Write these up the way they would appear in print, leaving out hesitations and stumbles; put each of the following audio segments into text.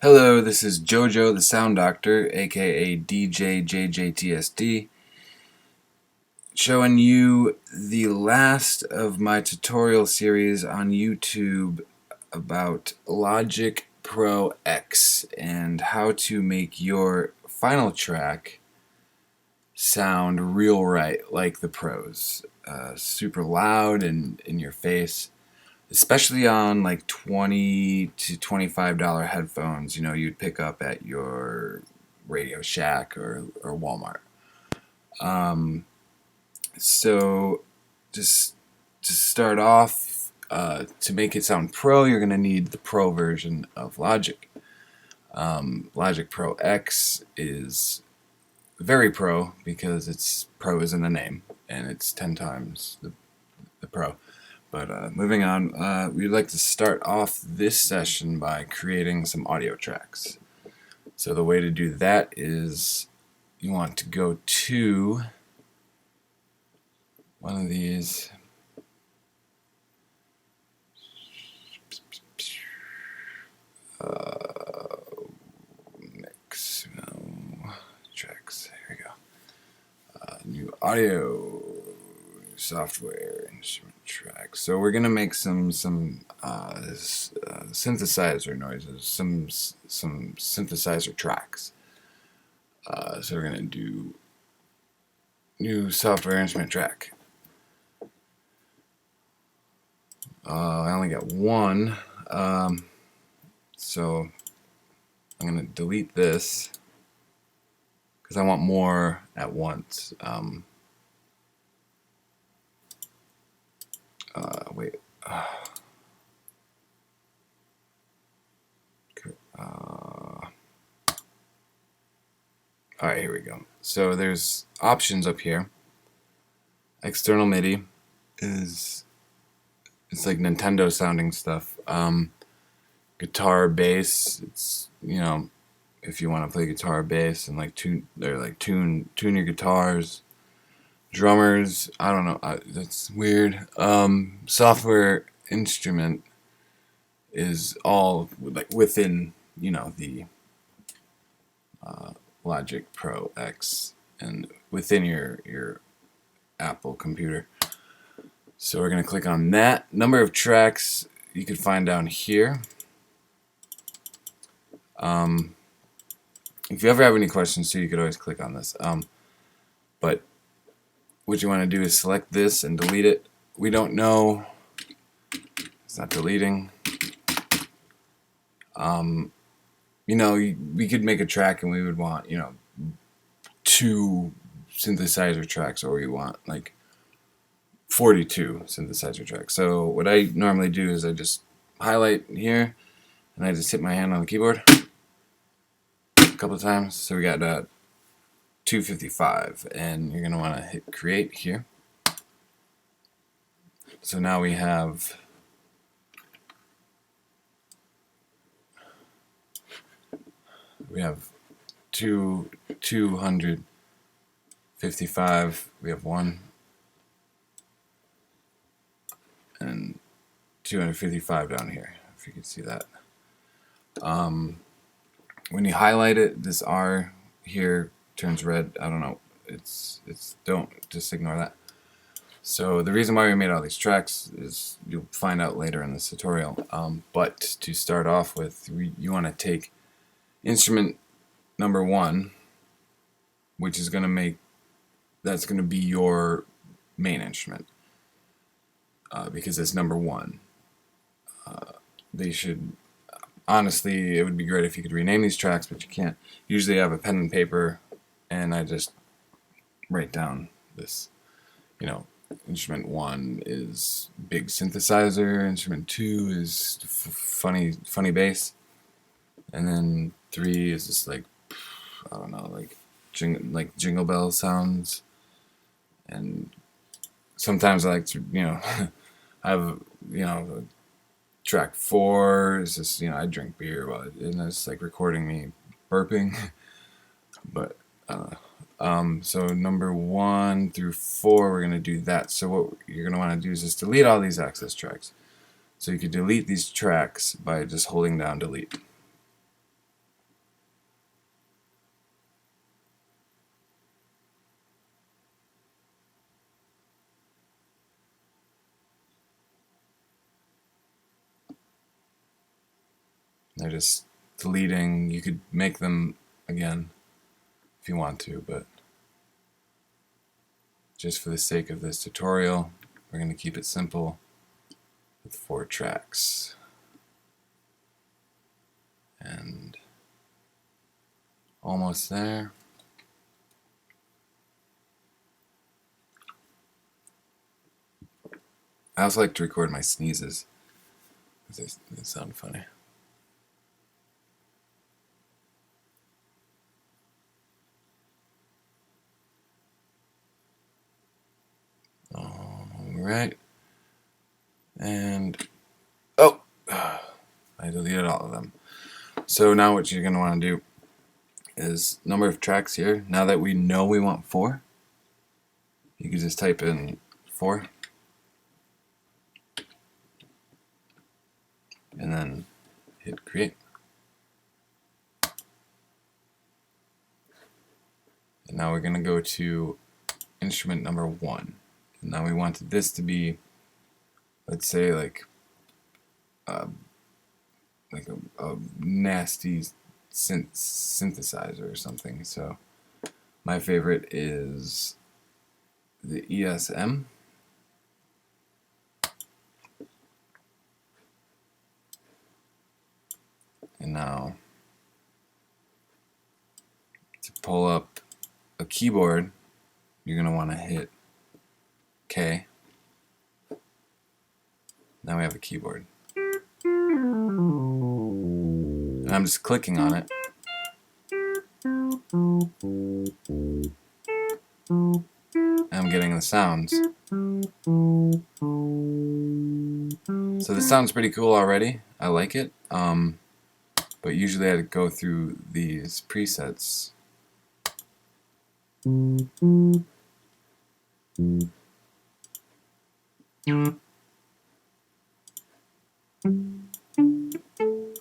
Hello, this is JoJo the Sound Doctor, aka DJ JJTSD, showing you the last of my tutorial series on YouTube about Logic Pro X and how to make your final track sound real right like the pros. Super loud and in your face. Especially on like $20 to $25 headphones, you'd pick up at your Radio Shack or Walmart. So just to start off, to make it sound pro, you're going to need the pro version of Logic. Logic Pro X is very pro because it's pro is in the name, and it's 10 times the pro. But moving on, we'd like to start off this session by creating some audio tracks. So the way to do that is you want to go to one of these. Mix tracks. Here we go. New audio software instrument tracks. So we're gonna make some synthesizer noises, some synthesizer tracks. So we're gonna do new software instrument track. I only got one, so I'm gonna delete this because I want more at once. Wait. Alright, here we go. So there's options up here. External MIDI it's like Nintendo sounding stuff. Guitar, bass, it's, if you want to play guitar, bass, and tune your guitars. Drummers, I don't know, that's weird. Software instrument is all within, the Logic Pro X and within your Apple computer. So we're going to click on that. Number of tracks you can find down here. If you ever have any questions too, you could always click on this. But what you want to do is select this and delete it. We don't know. It's not deleting. We could make a track and we would want, 2 synthesizer tracks, or we want 42 synthesizer tracks. So what I normally do is I just highlight here and I just hit my hand on the keyboard a couple of times. So we got 255, and you're going to want to hit create here. So now we have two 255. We have 1 and 255 down here, if you can see that. When you highlight it, this R here turns red. I don't know. It's don't just ignore that. So the reason why we made all these tracks is you'll find out later in this tutorial. But to start off with, you want to take instrument number 1, which is that's going to be your main instrument, because it's number 1. They should, honestly, it would be great if you could rename these tracks, but you can't. Usually I have a pen and paper and I just write down this, instrument 1 is big synthesizer, instrument 2 is funny bass, and then 3 is just I don't know, jingle bell sounds. And sometimes I like to, have, track 4 is just, I drink beer and it's recording me burping. But so number 1 through 4, we're gonna do that. So what you're gonna want to do is just delete all these access tracks. So you could delete these tracks by just holding down delete. They're just deleting. You could make them again if you want to, but just for the sake of this tutorial, we're going to keep it simple with 4 tracks. And almost there. I also like to record my sneezes because they sound funny. Alright. And oh, I deleted all of them. So now what you're going to want to do is number of tracks here. Now that we know we want 4, you can just type in 4 and then hit create. And now we're going to go to instrument number 1. And now we want this to be, let's say, like a nasty synthesizer or something. So my favorite is the ESM. And now to pull up a keyboard, you're going to want to hit K. Now we have a keyboard. And I'm just clicking on it. And I'm getting the sounds. So this sounds pretty cool already. I like it. But usually I'd go through these presets.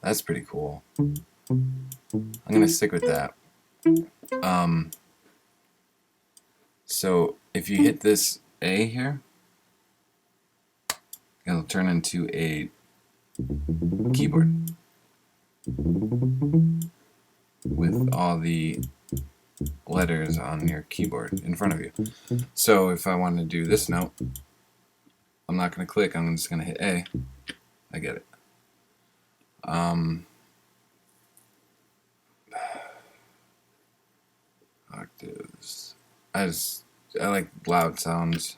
That's pretty cool. I'm gonna stick with that. So if you hit this A here, it'll turn into a keyboard with all the letters on your keyboard in front of you. So if I want to do this note, I'm not going to click, I'm just going to hit A. I get it. Octaves. I like loud sounds,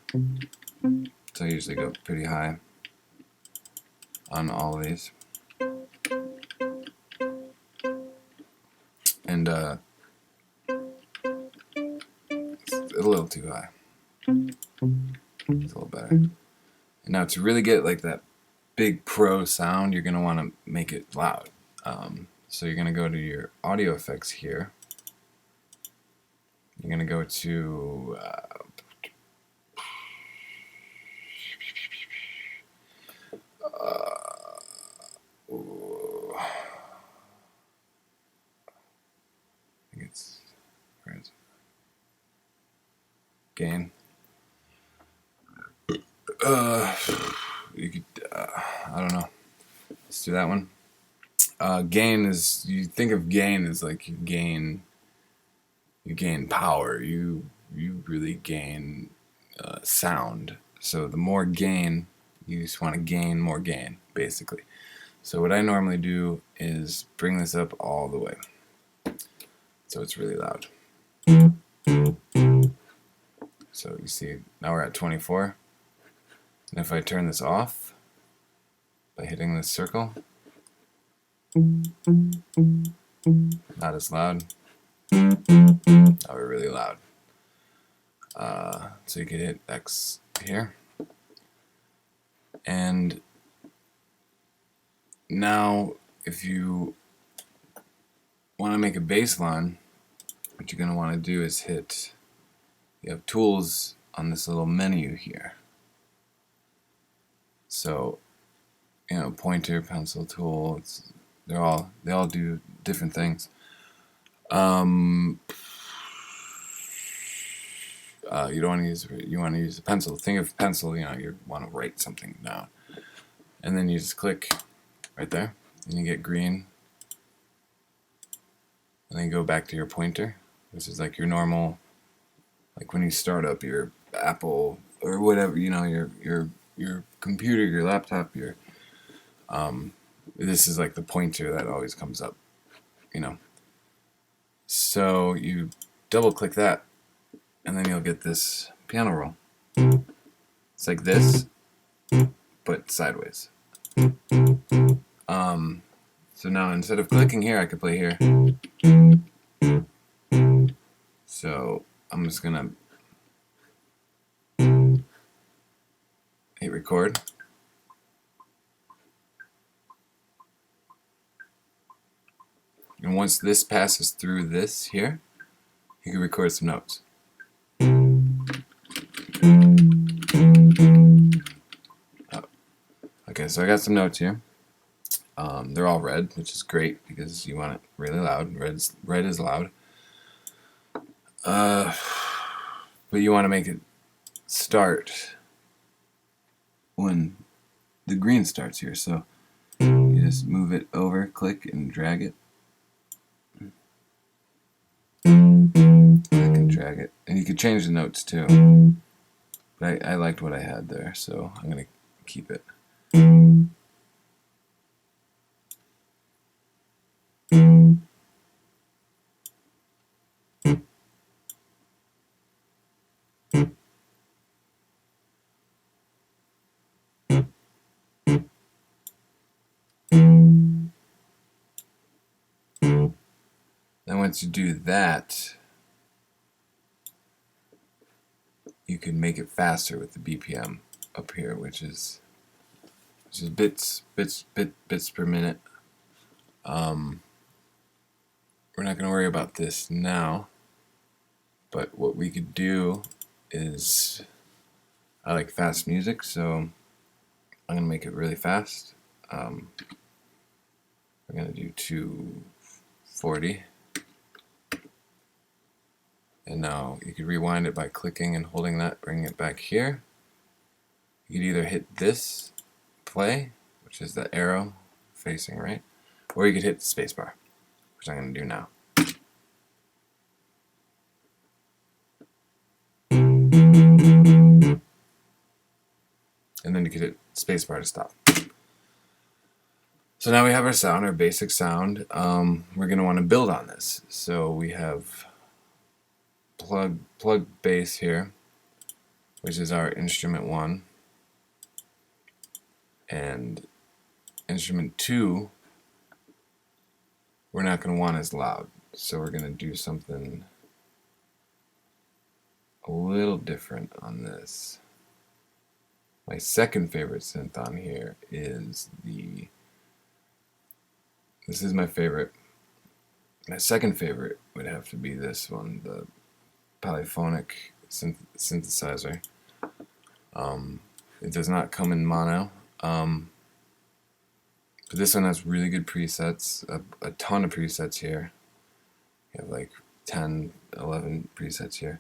so I usually go pretty high on all of these. And it's a little too high. It's a little better. And now to really get like that big pro sound, you're going to want to make it loud. So you're going to go to your audio effects here. You're going to go to I think it's, where is it? Gain. You could, I don't know. Let's do that one. Gain is, you think of gain as like you gain power. You really gain sound. So the more gain, you just want to gain more gain, basically. So what I normally do is bring this up all the way, so it's really loud. So you see, now we're at 24. And if I turn this off by hitting this circle, not as loud. Now we're really loud. So you can hit X here. And now if you want to make a bass line, what you're going to want to do is hit, you have tools on this little menu here. So, you know, pointer, pencil tool, they all do different things. You don't want to use, you want to use a pencil. Think of pencil, you know, you want to write something down. And then you just click right there, and you get green, and then go back to your pointer. This is like your normal, like when you start up your Apple or whatever, you know, your computer, your laptop, your this is like the pointer that always comes up, you know. So you double click that, and then you'll get this piano roll. It's like this, but sideways. So now instead of clicking here, I could play here. So I'm just gonna hit record. And once this passes through this here, you can record some notes. Oh. Okay, so I got some notes here. They're all red, which is great because you want it really loud. Red is loud. But you want to make it start when the green starts here. So you just move it over, click, and drag it. Click and drag it. And you can change the notes too. But I liked what I had there, so I'm going to keep it. Then once you do that, you can make it faster with the BPM up here, which is bits per minute. We're not going to worry about this now, but what we could do is, I like fast music, so I'm going to make it really fast. We're going to do 240. And now you could rewind it by clicking and holding that, bringing it back here. You could either hit this play, which is the arrow facing right, or you could hit the spacebar, which I'm going to do now. And then you could hit spacebar to stop. So now we have our sound, our basic sound. We're going to want to build on this. So we have plug bass here, which is our instrument 1, and instrument 2 we're not going to want as loud, so we're going to do something a little different on this. My second favorite synth on here is this is my favorite. My second favorite would have to be this one, the polyphonic synthesizer. It does not come in mono, but this one has really good presets, a ton of presets here. You have like 10, 11 presets here.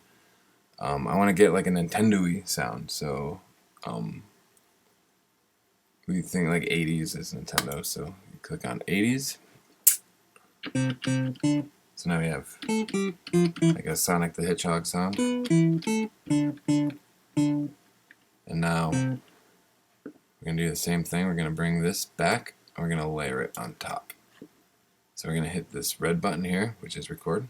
I want to get like a Nintendo-y sound, so we think like 80s is Nintendo, so you click on 80s. So now we have like a Sonic the Hedgehog sound. And now we're going to do the same thing. We're going to bring this back and we're going to layer it on top. So we're going to hit this red button here, which is record.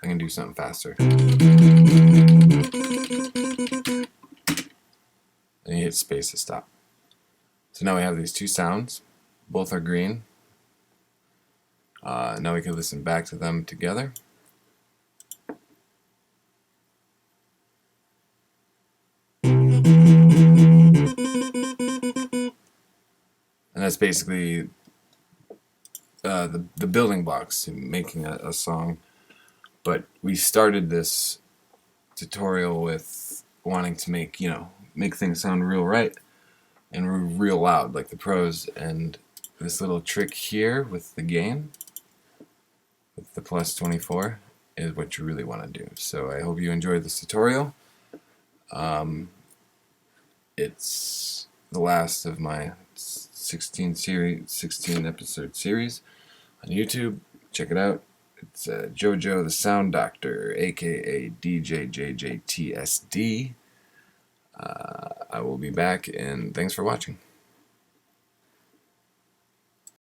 I'm going to do something faster. And you hit space to stop. So now we have these two sounds. Both are green. Now we can listen back to them together. And that's basically the building blocks to making a song. But we started this tutorial with wanting to make things sound real right and real loud, like the pros. And this little trick here with the gain, with the plus 24, is what you really want to do. So I hope you enjoyed this tutorial. It's the last of my 16 episode series on YouTube. Check it out. It's JoJo the Sound Doctor, aka DJ JJTSD. I will be back, and thanks for watching.